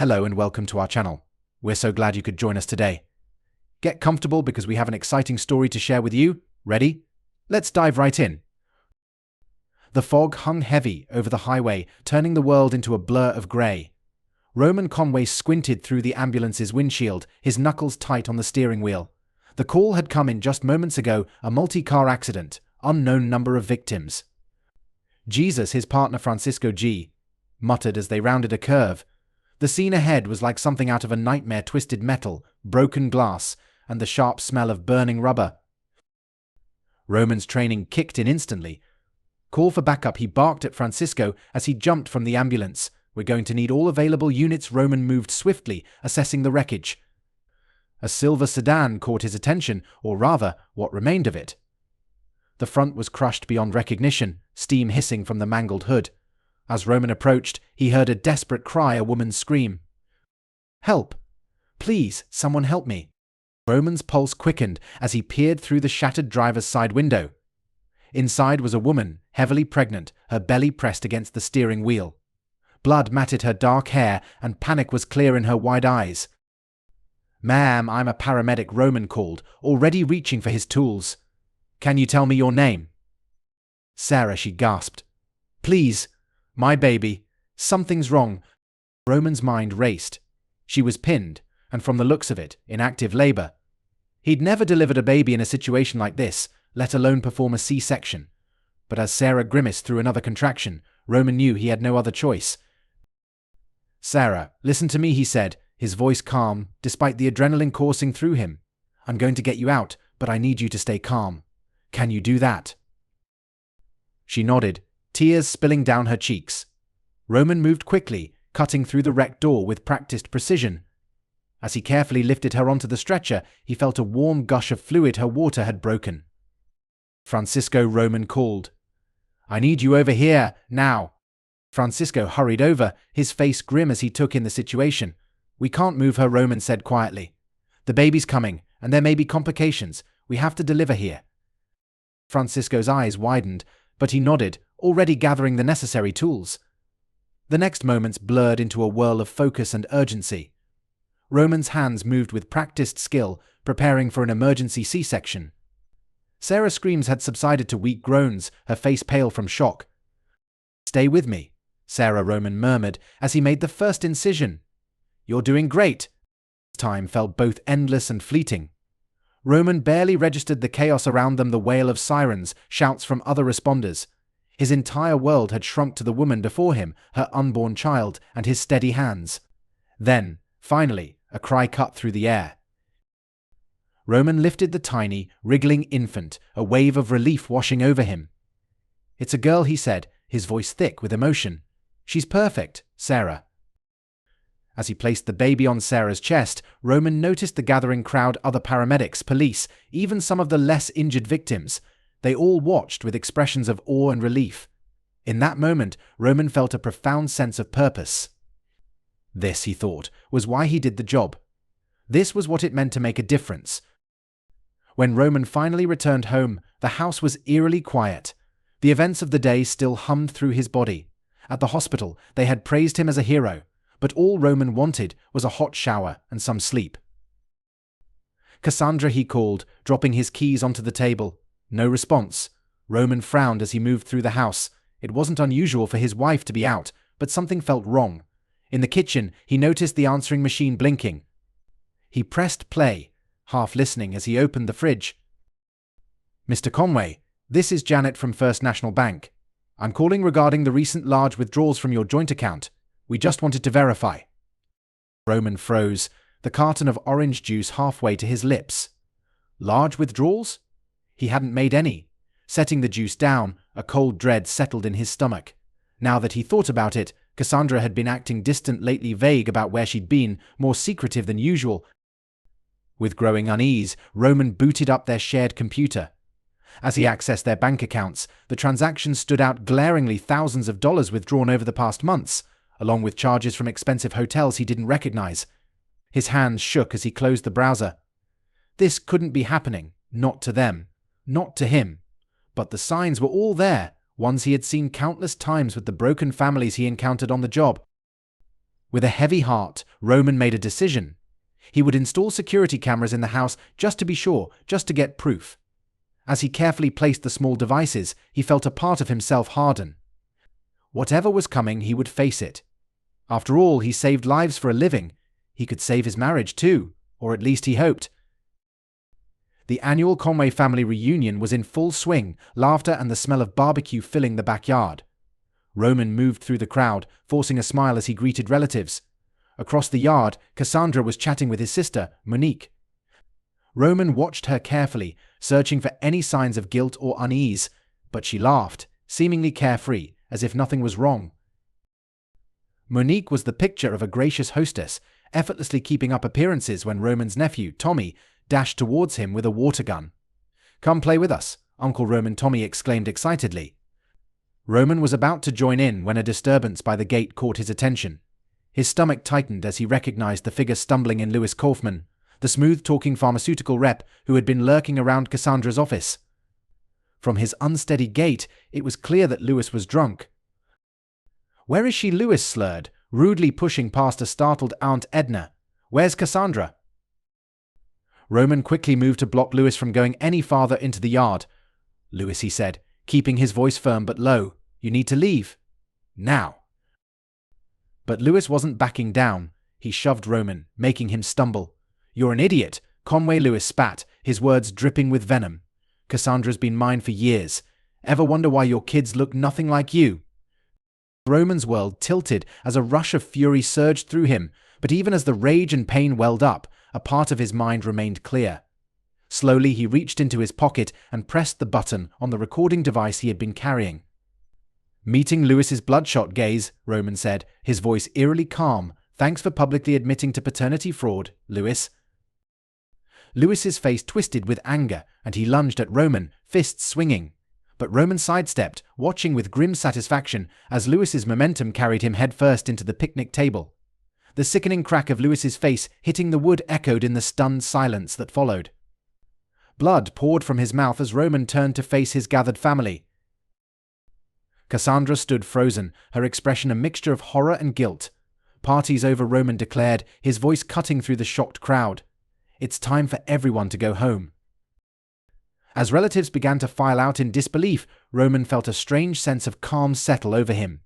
Hello and welcome to our channel. We're so glad you could join us today. Get comfortable because we have an exciting story to share with you. Ready? Let's dive right in. The fog hung heavy over the highway, turning the world into a blur of grey. Roman Conway squinted through the ambulance's windshield, his knuckles tight on the steering wheel. The call had come in just moments ago, a multi-car accident, unknown number of victims. Jesus, his partner Francisco G. muttered as they rounded a curve. The scene ahead was like something out of a nightmare: twisted metal, broken glass, and the sharp smell of burning rubber. Roman's training kicked in instantly. Call for backup, he barked at Francisco as he jumped from the ambulance. We're going to need all available units. Roman moved swiftly, assessing the wreckage. A silver sedan caught his attention, or rather, what remained of it. The front was crushed beyond recognition, steam hissing from the mangled hood. As Roman approached, he heard a desperate cry, a woman's scream. "Help! Please, someone help me!" Roman's pulse quickened as he peered through the shattered driver's side window. Inside was a woman, heavily pregnant, her belly pressed against the steering wheel. Blood matted her dark hair, and panic was clear in her wide eyes. "Ma'am, I'm a paramedic," Roman called, already reaching for his tools. "Can you tell me your name?" "Sarah," she gasped. "Please, my baby. Something's wrong." Roman's mind raced. She was pinned, and from the looks of it, in active labor. He'd never delivered a baby in a situation like this, let alone perform a C-section. But as Sarah grimaced through another contraction, Roman knew he had no other choice. "Sarah, listen to me," he said, his voice calm, despite the adrenaline coursing through him. "I'm going to get you out, but I need you to stay calm. Can you do that?" She nodded, tears spilling down her cheeks. Roman moved quickly, cutting through the wrecked door with practiced precision. As he carefully lifted her onto the stretcher, he felt a warm gush of fluid. Her water had broken. "Francisco," Roman called. "I need you over here, now." Francisco hurried over, his face grim as he took in the situation. "We can't move her," Roman said quietly. "The baby's coming, and there may be complications. We have to deliver here." Francisco's eyes widened, but he nodded, already gathering the necessary tools. The next moments blurred into a whirl of focus and urgency. Roman's hands moved with practiced skill, preparing for an emergency C-section. Sarah's screams had subsided to weak groans, her face pale from shock. "Stay with me," Sarah, Roman murmured as he made the first incision. "You're doing great." Time felt both endless and fleeting. Roman barely registered the chaos around them, the wail of sirens, shouts from other responders. His entire world had shrunk to the woman before him, her unborn child, and his steady hands. Then, finally, a cry cut through the air. Roman lifted the tiny, wriggling infant, a wave of relief washing over him. "It's a girl," he said, his voice thick with emotion. "She's perfect, Sarah." As he placed the baby on Sarah's chest, Roman noticed the gathering crowd, other paramedics, police, even some of the less injured victims. They all watched with expressions of awe and relief. In that moment, Roman felt a profound sense of purpose. This, he thought, was why he did the job. This was what it meant to make a difference. When Roman finally returned home, the house was eerily quiet. The events of the day still hummed through his body. At the hospital, they had praised him as a hero, but all Roman wanted was a hot shower and some sleep. "Cassandra," he called, dropping his keys onto the table. No response. Roman frowned as he moved through the house. It wasn't unusual for his wife to be out, but something felt wrong. In the kitchen, he noticed the answering machine blinking. He pressed play, half listening as he opened the fridge. "Mr. Conway, this is Janet from First National Bank. I'm calling regarding the recent large withdrawals from your joint account. We just wanted to verify." Roman froze, the carton of orange juice halfway to his lips. Large withdrawals? He hadn't made any. Setting the juice down, a cold dread settled in his stomach. Now that he thought about it, Cassandra had been acting distant lately, vague about where she'd been, more secretive than usual. With growing unease, Roman booted up their shared computer. As he accessed their bank accounts, the transactions stood out glaringly: thousands of dollars withdrawn over the past months, along with charges from expensive hotels he didn't recognize. His hands shook as he closed the browser. This couldn't be happening, not to them, not to him. But the signs were all there, ones he had seen countless times with the broken families he encountered on the job. With a heavy heart, Roman made a decision. He would install security cameras in the house just to be sure, just to get proof. As he carefully placed the small devices, he felt a part of himself harden. Whatever was coming, he would face it. After all, he saved lives for a living. He could save his marriage too, or at least he hoped. The annual Conway family reunion was in full swing, laughter and the smell of barbecue filling the backyard. Roman moved through the crowd, forcing a smile as he greeted relatives. Across the yard, Cassandra was chatting with his sister, Monique. Roman watched her carefully, searching for any signs of guilt or unease, but she laughed, seemingly carefree, as if nothing was wrong. Monique was the picture of a gracious hostess, effortlessly keeping up appearances when Roman's nephew, Tommy, dashed towards him with a water gun. "Come play with us," Uncle Roman Tommy exclaimed excitedly. Roman was about to join in when a disturbance by the gate caught his attention. His stomach tightened as he recognized the figure stumbling in Louis Kaufman, the smooth-talking pharmaceutical rep who had been lurking around Cassandra's office. From his unsteady gait, it was clear that Louis was drunk. "Where is she?" Louis slurred, rudely pushing past a startled Aunt Edna. "Where's Cassandra?" Roman quickly moved to block Louis from going any farther into the yard. "Louis," he said, keeping his voice firm but low, "you need to leave. Now." But Louis wasn't backing down. He shoved Roman, making him stumble. "You're an idiot," Conway Louis spat, his words dripping with venom. "Cassandra's been mine for years. Ever wonder why your kids look nothing like you?" Roman's world tilted as a rush of fury surged through him, but even as the rage and pain welled up, a part of his mind remained clear. Slowly he reached into his pocket and pressed the button on the recording device he had been carrying. Meeting Louis's bloodshot gaze, Roman said, his voice eerily calm, "Thanks for publicly admitting to paternity fraud, Louis." Louis's face twisted with anger, and he lunged at Roman, fists swinging. But Roman sidestepped, watching with grim satisfaction as Louis's momentum carried him headfirst into the picnic table. The sickening crack of Louis's face hitting the wood echoed in the stunned silence that followed. Blood poured from his mouth as Roman turned to face his gathered family. Cassandra stood frozen, her expression a mixture of horror and guilt. "Party's over," Roman declared, his voice cutting through the shocked crowd. "It's time for everyone to go home." As relatives began to file out in disbelief, Roman felt a strange sense of calm settle over him.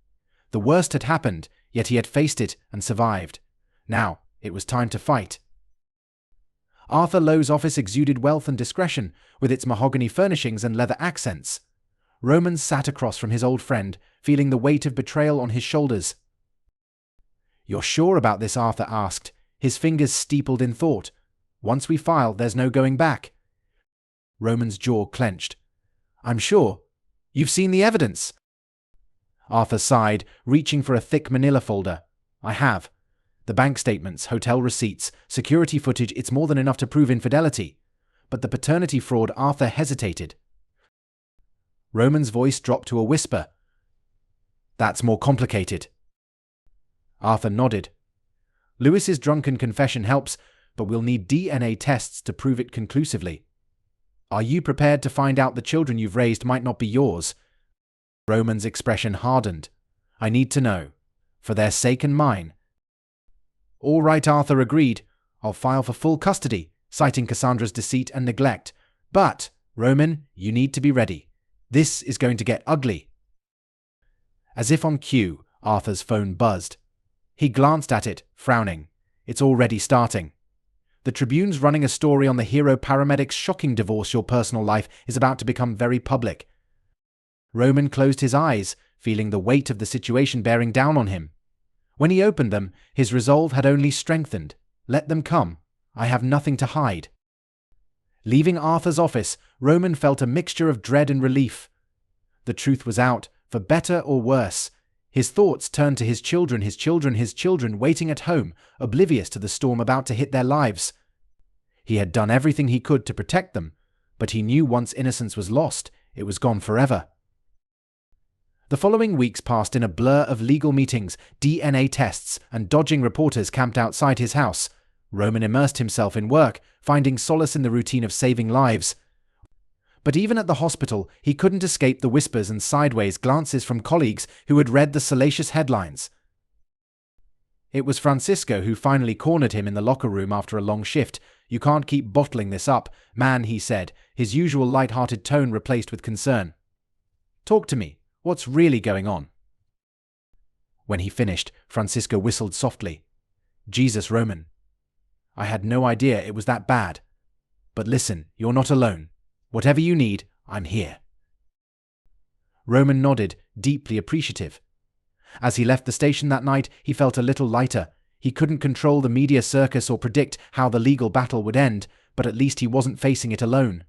The worst had happened, yet he had faced it and survived. Now, it was time to fight. Arthur Lowe's office exuded wealth and discretion, with its mahogany furnishings and leather accents. Roman sat across from his old friend, feeling the weight of betrayal on his shoulders. "You're sure about this?" Arthur asked, his fingers steepled in thought. "Once we file, there's no going back." Roman's jaw clenched. "I'm sure. You've seen the evidence." Arthur sighed, reaching for a thick manila folder. "I have. The bank statements, hotel receipts, security footage, it's more than enough to prove infidelity. But the paternity fraud," Arthur hesitated. Roman's voice dropped to a whisper. "That's more complicated." Arthur nodded. "Louis's drunken confession helps, but we'll need DNA tests to prove it conclusively. Are you prepared to find out the children you've raised might not be yours?" Roman's expression hardened. "I need to know. For their sake and mine." "All right," Arthur agreed. "I'll file for full custody, citing Cassandra's deceit and neglect. But, Roman, you need to be ready. This is going to get ugly." As if on cue, Arthur's phone buzzed. He glanced at it, frowning. It's already starting. The Tribune's running a story on the hero paramedic's shocking divorce. Your personal life is about to become very public. Roman closed his eyes, feeling the weight of the situation bearing down on him. When he opened them, his resolve had only strengthened. Let them come. I have nothing to hide. Leaving Arthur's office, Roman felt a mixture of dread and relief. The truth was out, for better or worse. His thoughts turned to his children waiting at home, oblivious to the storm about to hit their lives. He had done everything he could to protect them, but he knew once innocence was lost, it was gone forever. The following weeks passed in a blur of legal meetings, DNA tests, and dodging reporters camped outside his house. Roman immersed himself in work, finding solace in the routine of saving lives. But even at the hospital, he couldn't escape the whispers and sideways glances from colleagues who had read the salacious headlines. It was Francisco who finally cornered him in the locker room after a long shift. "You can't keep bottling this up, man," he said, his usual light-hearted tone replaced with concern. "Talk to me. What's really going on?" When he finished, Francisco whistled softly. "Jesus, Roman. I had no idea it was that bad. But listen, you're not alone. Whatever you need, I'm here." Roman nodded, deeply appreciative. As he left the station that night, he felt a little lighter. He couldn't control the media circus or predict how the legal battle would end, but at least he wasn't facing it alone.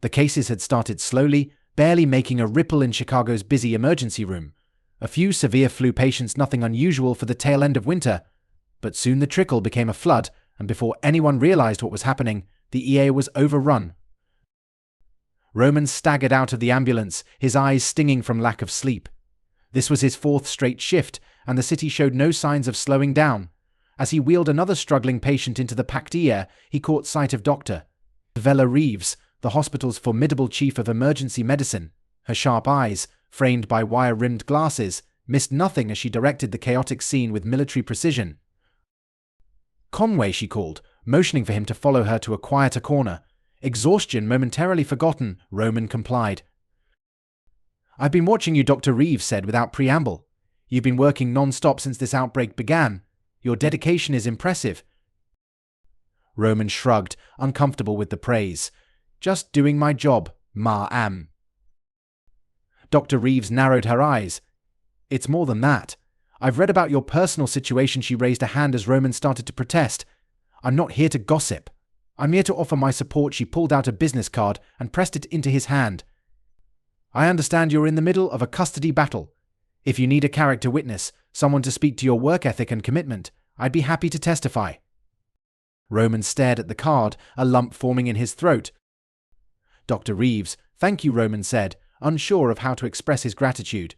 The cases had started slowly, barely making a ripple in Chicago's busy emergency room. A few severe flu patients, nothing unusual for the tail end of winter. But soon the trickle became a flood, and before anyone realized what was happening, the EA was overrun. Roman staggered out of the ambulance, his eyes stinging from lack of sleep. This was his fourth straight shift, and the city showed no signs of slowing down. As he wheeled another struggling patient into the packed ER, he caught sight of Dr. Vella Reeves, the hospital's formidable chief of emergency medicine. Her sharp eyes, framed by wire-rimmed glasses, missed nothing as she directed the chaotic scene with military precision. "Conway," she called, motioning for him to follow her to a quieter corner. Exhaustion momentarily forgotten, Roman complied. "I've been watching you," Dr. Reeves said without preamble. "You've been working non-stop since this outbreak began. Your dedication is impressive." Roman shrugged, uncomfortable with the praise. "Just doing my job, ma-am." Dr. Reeves narrowed her eyes. "It's more than that. I've read about your personal situation." She raised a hand as Roman started to protest. "I'm not here to gossip. I'm here to offer my support." She pulled out a business card and pressed it into his hand. "I understand you're in the middle of a custody battle. If you need a character witness, someone to speak to your work ethic and commitment, I'd be happy to testify." Roman stared at the card, a lump forming in his throat. "Dr. Reeves, thank you," Roman said, unsure of how to express his gratitude.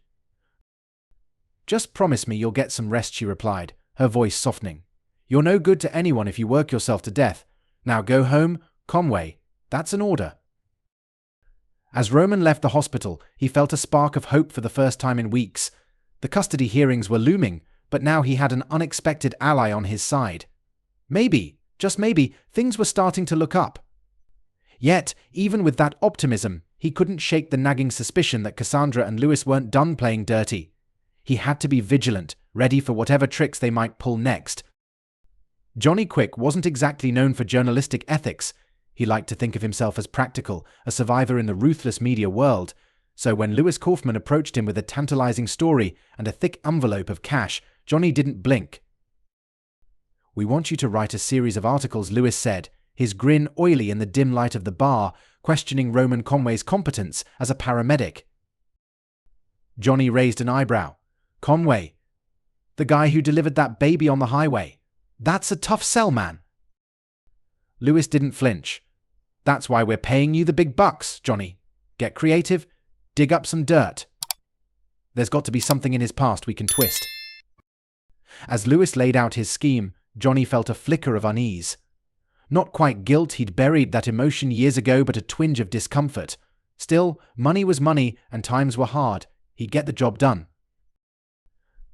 "Just promise me you'll get some rest," she replied, her voice softening. "You're no good to anyone if you work yourself to death. Now go home, Conway. That's an order." As Roman left the hospital, he felt a spark of hope for the first time in weeks. The custody hearings were looming, but now he had an unexpected ally on his side. Maybe, just maybe, things were starting to look up. Yet, even with that optimism, he couldn't shake the nagging suspicion that Cassandra and Lewis weren't done playing dirty. He had to be vigilant, ready for whatever tricks they might pull next. Johnny Quick wasn't exactly known for journalistic ethics. He liked to think of himself as practical, a survivor in the ruthless media world. So when Lewis Kaufman approached him with a tantalizing story and a thick envelope of cash, Johnny didn't blink. "We want you to write a series of articles," Lewis said, his grin oily in the dim light of the bar, questioning Roman Conway's competence as a paramedic. Johnny raised an eyebrow. "Conway? The guy who delivered that baby on the highway? That's a tough sell, man." Lewis didn't flinch. "That's why we're paying you the big bucks, Johnny. Get creative, dig up some dirt. There's got to be something in his past we can twist." As Lewis laid out his scheme, Johnny felt a flicker of unease. Not quite guilt, he'd buried that emotion years ago, but a twinge of discomfort. Still, money was money and times were hard. He'd get the job done.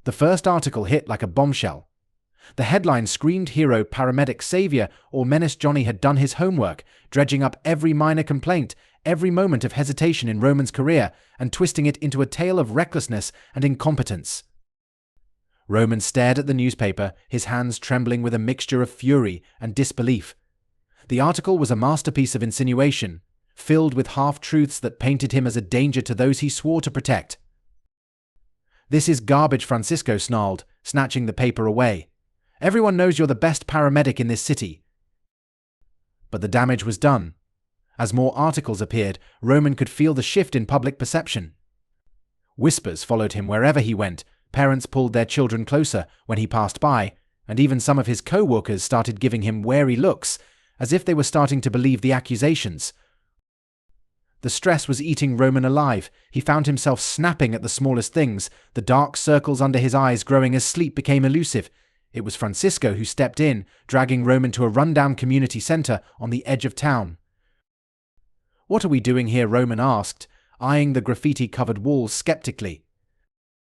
The first article hit like a bombshell. The headline screamed hero, paramedic, savior, or menaced Johnny had done his homework, dredging up every minor complaint, every moment of hesitation in Roman's career, and twisting it into a tale of recklessness and incompetence. Roman stared at the newspaper, his hands trembling with a mixture of fury and disbelief. The article was a masterpiece of insinuation, filled with half-truths that painted him as a danger to those he swore to protect. "This is garbage," Francisco snarled, snatching the paper away. "Everyone knows you're the best paramedic in this city." But the damage was done. As more articles appeared, Roman could feel the shift in public perception. Whispers followed him wherever he went, parents pulled their children closer when he passed by, and even some of his co-workers started giving him wary looks, as if they were starting to believe the accusations. The stress was eating Roman alive. He found himself snapping at the smallest things, the dark circles under his eyes growing as sleep became elusive. It was Francisco who stepped in, dragging Roman to a rundown community center on the edge of town. "What are we doing here?" Roman asked, eyeing the graffiti-covered walls skeptically.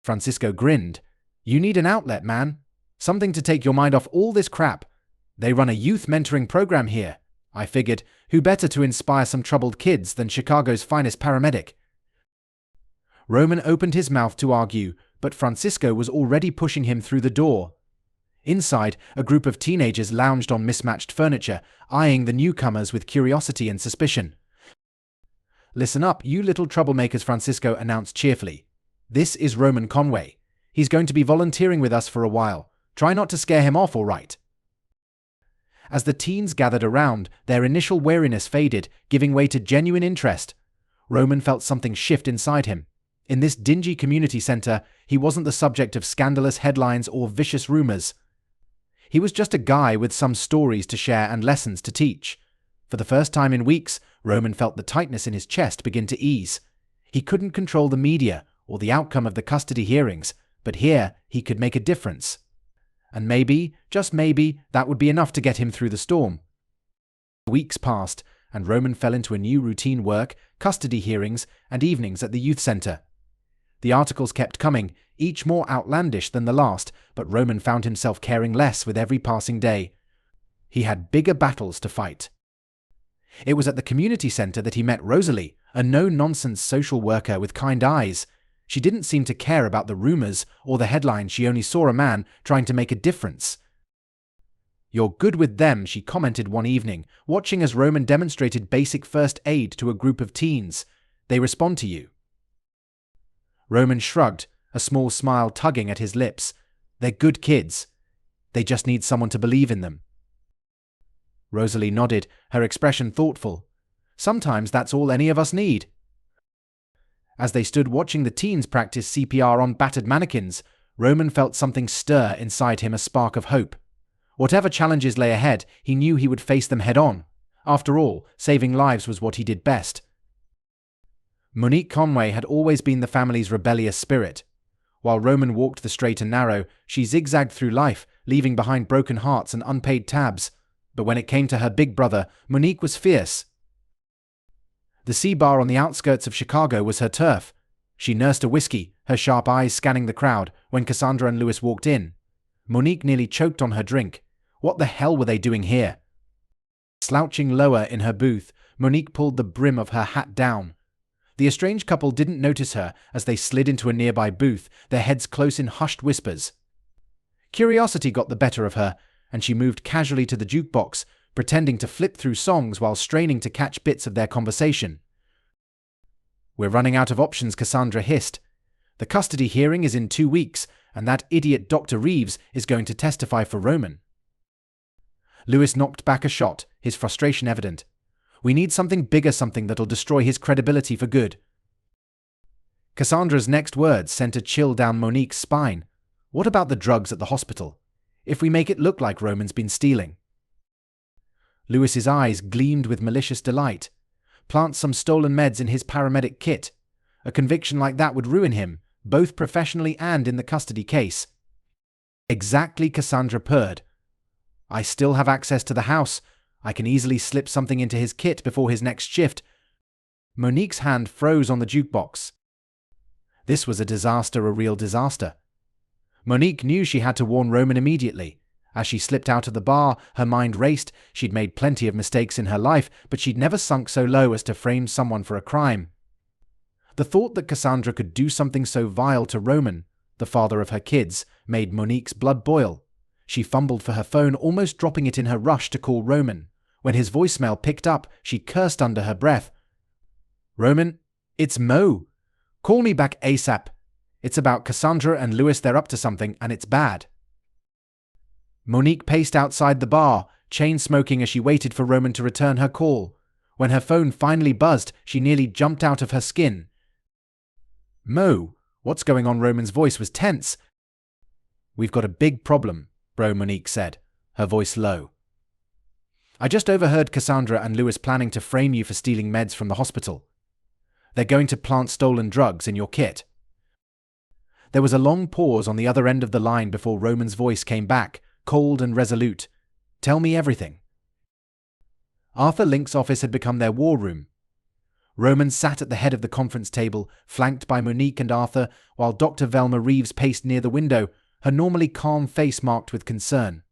Francisco grinned. You need an outlet, man. Something to take your mind off all this crap. They run a youth mentoring program here. I figured, who better to inspire some troubled kids than Chicago's finest paramedic? Roman opened his mouth to argue, but Francisco was already pushing him through the door. Inside, a group of teenagers lounged on mismatched furniture, eyeing the newcomers with curiosity and suspicion. "Listen up, you little troublemakers," Francisco announced cheerfully. "This is Roman Conway. He's going to be volunteering with us for a while. Try not to scare him off, all right?" As the teens gathered around, their initial wariness faded, giving way to genuine interest. Roman felt something shift inside him. In this dingy community center, he wasn't the subject of scandalous headlines or vicious rumors. He was just a guy with some stories to share and lessons to teach. For the first time in weeks, Roman felt the tightness in his chest begin to ease. He couldn't control the media or the outcome of the custody hearings, but here he could make a difference. And maybe, just maybe, that would be enough to get him through the storm. Weeks passed, and Roman fell into a new routine: work, custody hearings, and evenings at the youth center. The articles kept coming, each more outlandish than the last, but Roman found himself caring less with every passing day. He had bigger battles to fight. It was at the community center that he met Rosalie, a no-nonsense social worker with kind eyes. She didn't seem to care about the rumors or the headlines. She only saw a man trying to make a difference. "You're good with them," she commented one evening, watching as Roman demonstrated basic first aid to a group of teens. "They respond to you." Roman shrugged, a small smile tugging at his lips. "They're good kids. They just need someone to believe in them." Rosalie nodded, her expression thoughtful. "Sometimes that's all any of us need." As they stood watching the teens practice CPR on battered mannequins, Roman felt something stir inside him, a spark of hope. Whatever challenges lay ahead, he knew he would face them head-on. After all, saving lives was what he did best. Monique Conway had always been the family's rebellious spirit. While Roman walked the straight and narrow, she zigzagged through life, leaving behind broken hearts and unpaid tabs. But when it came to her big brother, Monique was fierce. The C-bar on the outskirts of Chicago was her turf. She nursed a whiskey, her sharp eyes scanning the crowd, when Cassandra and Louis walked in. Monique nearly choked on her drink. What the hell were they doing here? Slouching lower in her booth, Monique pulled the brim of her hat down. The estranged couple didn't notice her as they slid into a nearby booth, their heads close in hushed whispers. Curiosity got the better of her, and she moved casually to the jukebox, pretending to flip through songs while straining to catch bits of their conversation. "We're running out of options," Cassandra hissed. "The custody hearing is in 2 weeks, and that idiot Dr. Reeves is going to testify for Roman." Louis knocked back a shot, his frustration evident. "We need something bigger, something that'll destroy his credibility for good." Cassandra's next words sent a chill down Monique's spine. "What about the drugs at the hospital? If we make it look like Roman's been stealing?" Louis's eyes gleamed with malicious delight. Plant some stolen meds in his paramedic kit. A conviction like that would ruin him, both professionally and in the custody case. "Exactly," Cassandra purred. "I still have access to the house. I can easily slip something into his kit before his next shift." Monique's hand froze on the jukebox. This was a disaster, a real disaster. Monique knew she had to warn Roman immediately. As she slipped out of the bar, her mind raced. She'd made plenty of mistakes in her life, but she'd never sunk so low as to frame someone for a crime. The thought that Cassandra could do something so vile to Roman, the father of her kids, made Monique's blood boil. She fumbled for her phone, almost dropping it in her rush to call Roman. When his voicemail picked up, she cursed under her breath. "Roman, it's Mo. Call me back ASAP. It's about Cassandra and Louis. They're up to something, and it's bad." Monique paced outside the bar, chain-smoking as she waited for Roman to return her call. When her phone finally buzzed, she nearly jumped out of her skin. "Mo, what's going on?" Roman's voice was tense. "We've got a big problem, bro," Monique said, her voice low. "I just overheard Cassandra and Louis planning to frame you for stealing meds from the hospital. They're going to plant stolen drugs in your kit." There was a long pause on the other end of the line before Roman's voice came back, cold and resolute. "Tell me everything." Arthur Link's office had become their war room. Roman sat at the head of the conference table, flanked by Monique and Arthur, while Dr. Velma Reeves paced near the window, her normally calm face marked with concern.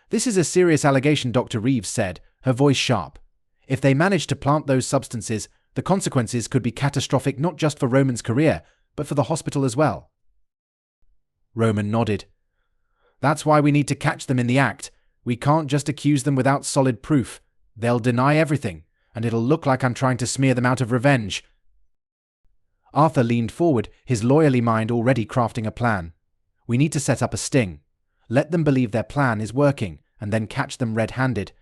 "This is a serious allegation," Dr. Reeves said, her voice sharp. "If they manage to plant those substances, the consequences could be catastrophic not just for Roman's career, but for the hospital as well." Roman nodded. "That's why we need to catch them in the act. We can't just accuse them without solid proof. They'll deny everything, and it'll look like I'm trying to smear them out of revenge." Arthur leaned forward, his lawyerly mind already crafting a plan. "We need to set up a sting. Let them believe their plan is working, and then catch them red-handed."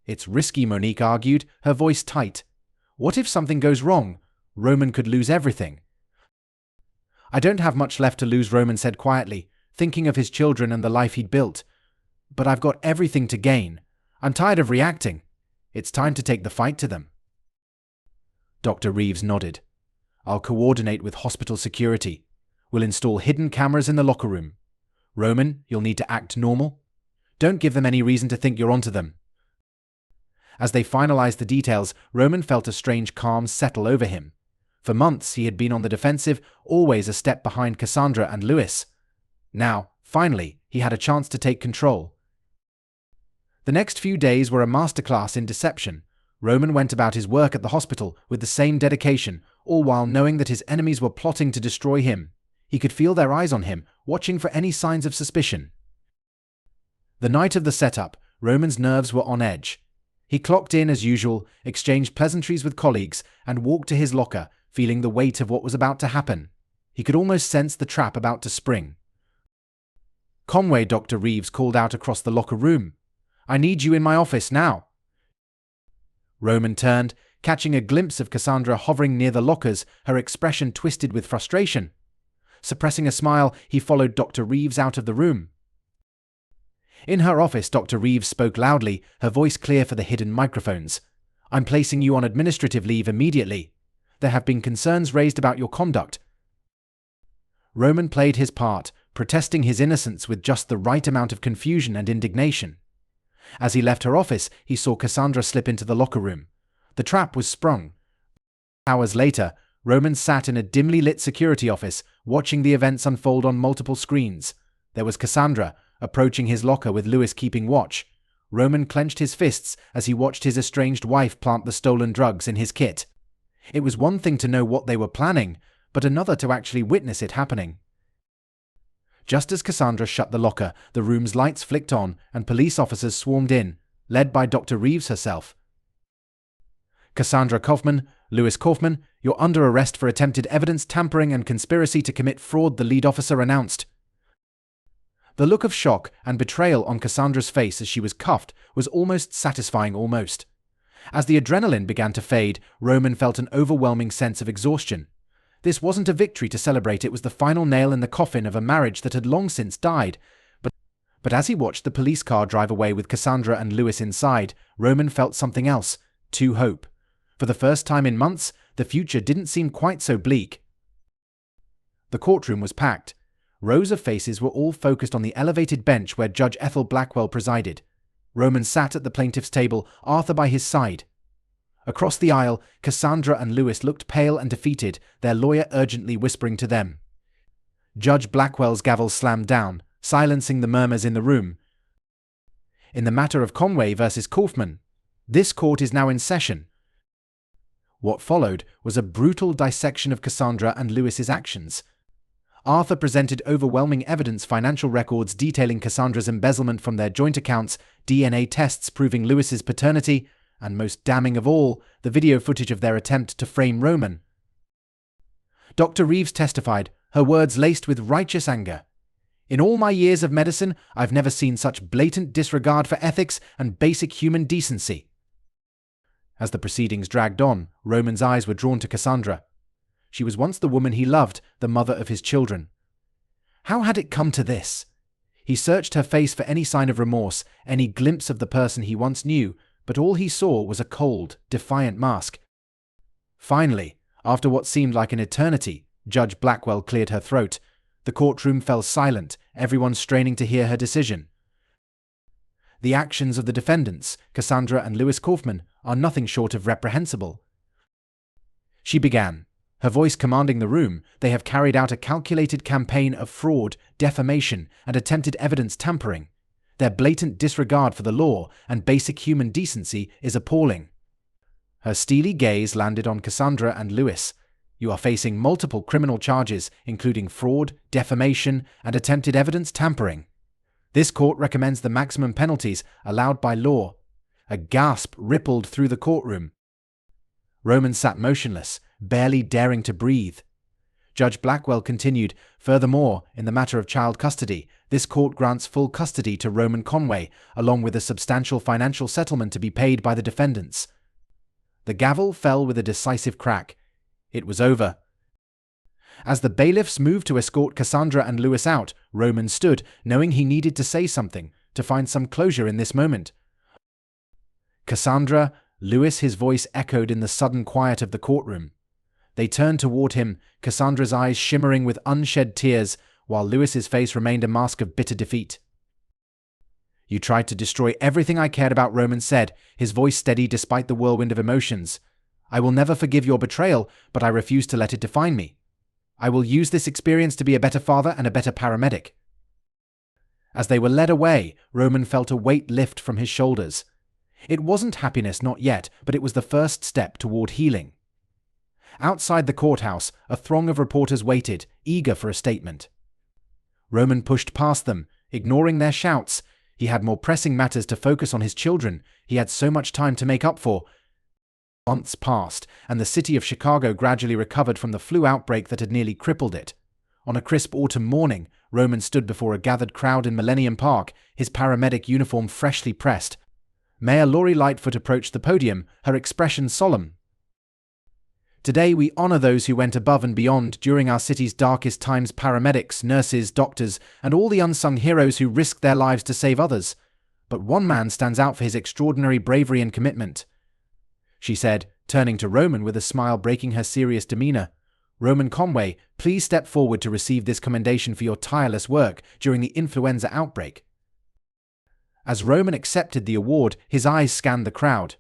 "It's risky," Monique argued, her voice tight. "What if something goes wrong? Roman could lose everything." "I don't have much left to lose," Roman said quietly, thinking of his children and the life he'd built. "But I've got everything to gain. I'm tired of reacting. It's time to take the fight to them." Dr. Reeves nodded. "I'll coordinate with hospital security. We'll install hidden cameras in the locker room. Roman, you'll need to act normal. Don't give them any reason to think you're onto them." As they finalized the details, Roman felt a strange calm settle over him. For months he had been on the defensive, always a step behind Cassandra and Lewis. Now, finally, he had a chance to take control. The next few days were a masterclass in deception. Roman went about his work at the hospital with the same dedication, all while knowing that his enemies were plotting to destroy him. He could feel their eyes on him, watching for any signs of suspicion. The night of the setup, Roman's nerves were on edge. He clocked in as usual, exchanged pleasantries with colleagues, and walked to his locker, feeling the weight of what was about to happen. He could almost sense the trap about to spring. "Conway," Dr. Reeves called out across the locker room. "I need you in my office now." Roman turned, catching a glimpse of Cassandra hovering near the lockers, her expression twisted with frustration. Suppressing a smile, he followed Dr. Reeves out of the room. In her office, Dr. Reeves spoke loudly, her voice clear for the hidden microphones. "I'm placing you on administrative leave immediately. There have been concerns raised about your conduct." Roman played his part, protesting his innocence with just the right amount of confusion and indignation. As he left her office, he saw Cassandra slip into the locker room. The trap was sprung. Hours later, Roman sat in a dimly lit security office, watching the events unfold on multiple screens. There was Cassandra, approaching his locker with Lewis keeping watch. Roman clenched his fists as he watched his estranged wife plant the stolen drugs in his kit. It was one thing to know what they were planning, but another to actually witness it happening. Just as Cassandra shut the locker, the room's lights flicked on and police officers swarmed in, led by Dr. Reeves herself. "Cassandra Kaufman, Lewis Kaufman, you're under arrest for attempted evidence tampering and conspiracy to commit fraud," the lead officer announced. The look of shock and betrayal on Cassandra's face as she was cuffed was almost satisfying. As the adrenaline began to fade, Roman felt an overwhelming sense of exhaustion. This wasn't a victory to celebrate, it was the final nail in the coffin of a marriage that had long since died. But as he watched the police car drive away with Cassandra and Lewis inside, Roman felt something else, hope. For the first time in months, the future didn't seem quite so bleak. The courtroom was packed. Rows of faces were all focused on the elevated bench where Judge Ethel Blackwell presided. Roman sat at the plaintiff's table, Arthur by his side. Across the aisle, Cassandra and Lewis looked pale and defeated, their lawyer urgently whispering to them. Judge Blackwell's gavel slammed down, silencing the murmurs in the room. "In the matter of Conway versus Kaufman, this court is now in session." What followed was a brutal dissection of Cassandra and Lewis's actions. Arthur presented overwhelming evidence, financial records detailing Cassandra's embezzlement from their joint accounts, DNA tests proving Lewis's paternity, and most damning of all, the video footage of their attempt to frame Roman. Dr. Reeves testified, her words laced with righteous anger. "In all my years of medicine, I've never seen such blatant disregard for ethics and basic human decency." As the proceedings dragged on, Roman's eyes were drawn to Cassandra. She was once the woman he loved, the mother of his children. How had it come to this? He searched her face for any sign of remorse, any glimpse of the person he once knew, but all he saw was a cold, defiant mask. Finally, after what seemed like an eternity, Judge Blackwell cleared her throat. The courtroom fell silent, everyone straining to hear her decision. "The actions of the defendants, Cassandra and Lewis Kaufman, are nothing short of reprehensible." She began. her voice commanding the room. They have carried out a calculated campaign of fraud, defamation, and attempted evidence tampering. Their blatant disregard for the law and basic human decency is appalling. Her steely gaze landed on Cassandra and Lewis. You are facing multiple criminal charges, including fraud, defamation, and attempted evidence tampering. This court recommends the maximum penalties allowed by law. A gasp rippled through the courtroom. Roman sat motionless, barely daring to breathe. Judge Blackwell continued, "Furthermore, in the matter of child custody, this court grants full custody to Roman Conway, along with a substantial financial settlement to be paid by the defendants." The gavel fell with a decisive crack. It was over. As the bailiffs moved to escort Cassandra and Lewis out, Roman stood, knowing he needed to say something, to find some closure in this moment. "Cassandra, Lewis," his voice echoed in the sudden quiet of the courtroom. They turned toward him, Cassandra's eyes shimmering with unshed tears, while Lewis's face remained a mask of bitter defeat. "You tried to destroy everything I cared about," Roman said, his voice steady despite the whirlwind of emotions. "I will never forgive your betrayal, but I refuse to let it define me. I will use this experience to be a better father and a better paramedic." As they were led away, Roman felt a weight lift from his shoulders. It wasn't happiness, not yet, but it was the first step toward healing. Outside the courthouse, a throng of reporters waited, eager for a statement. Roman pushed past them, ignoring their shouts. He had more pressing matters to focus on: his children. He had so much time to make up for. Months passed, and the city of Chicago gradually recovered from the flu outbreak that had nearly crippled it. On a crisp autumn morning, Roman stood before a gathered crowd in Millennium Park, his paramedic uniform freshly pressed. Mayor Lori Lightfoot approached the podium, her expression solemn. "Today we honor those who went above and beyond during our city's darkest times: paramedics, nurses, doctors, and all the unsung heroes who risked their lives to save others. But one man stands out for his extraordinary bravery and commitment," she said, turning to Roman with a smile breaking her serious demeanor. "Roman Conway, please step forward to receive this commendation for your tireless work during the influenza outbreak." As Roman accepted the award, his eyes scanned the crowd.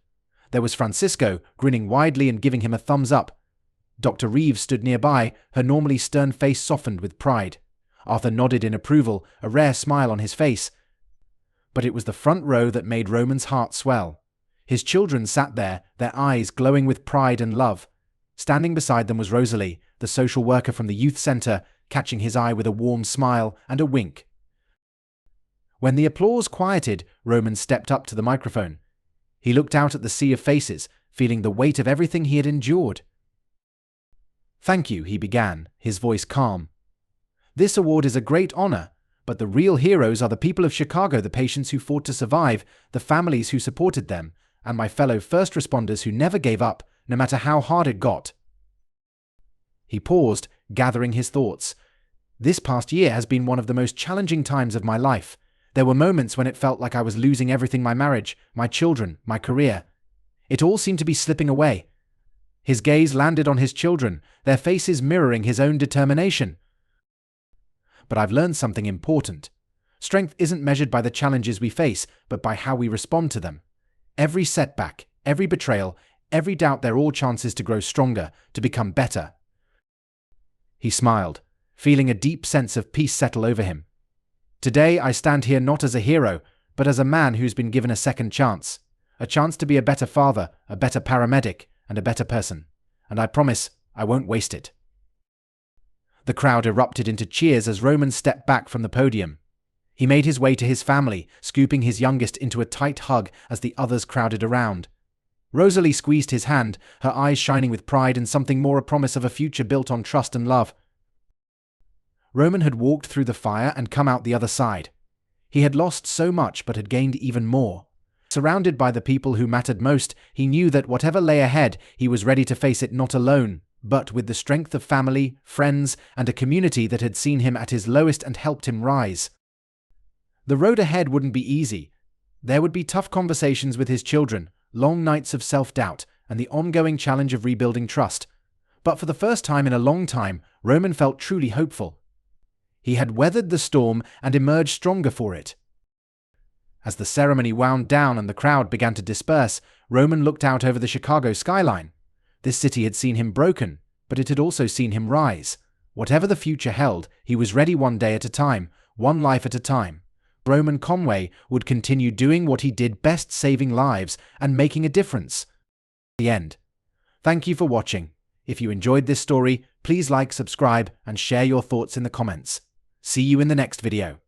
There was Francisco, grinning widely and giving him a thumbs up. Dr. Reeves stood nearby, her normally stern face softened with pride. Arthur nodded in approval, a rare smile on his face. But it was the front row that made Roman's heart swell. His children sat there, their eyes glowing with pride and love. Standing beside them was Rosalie, the social worker from the youth center, catching his eye with a warm smile and a wink. When the applause quieted, Roman stepped up to the microphone. He looked out at the sea of faces, feeling the weight of everything he had endured. "Thank you," he began, his voice calm. "This award is a great honor, but the real heroes are the people of Chicago, the patients who fought to survive, the families who supported them, and my fellow first responders who never gave up, no matter how hard it got." He paused, gathering his thoughts. "This past year has been one of the most challenging times of my life. There were moments when it felt like I was losing everything: my marriage, my children, my career. It all seemed to be slipping away." His gaze landed on his children, their faces mirroring his own determination. "But I've learned something important. Strength isn't measured by the challenges we face, but by how we respond to them. Every setback, every betrayal, every doubt, they're all chances to grow stronger, to become better." He smiled, feeling a deep sense of peace settle over him. "Today I stand here not as a hero, but as a man who's been given a second chance. A chance to be a better father, a better paramedic, and a better person. And I promise I won't waste it." The crowd erupted into cheers as Roman stepped back from the podium. He made his way to his family, scooping his youngest into a tight hug as the others crowded around. Rosalie squeezed his hand, her eyes shining with pride and something more: a promise of a future built on trust and love. Roman had walked through the fire and come out the other side. He had lost so much but had gained even more. Surrounded by the people who mattered most, he knew that whatever lay ahead, he was ready to face it not alone, but with the strength of family, friends, and a community that had seen him at his lowest and helped him rise. The road ahead wouldn't be easy. There would be tough conversations with his children, long nights of self-doubt, and the ongoing challenge of rebuilding trust. But for the first time in a long time, Roman felt truly hopeful. He had weathered the storm and emerged stronger for it. As the ceremony wound down and the crowd began to disperse, Roman looked out over the Chicago skyline. This city had seen him broken, but it had also seen him rise. Whatever the future held, he was ready one day at a time, one life at a time. Roman Conway would continue doing what he did best, saving lives and making a difference. The end. Thank you for watching. If you enjoyed this story, please like, subscribe, and share your thoughts in the comments. See you in the next video.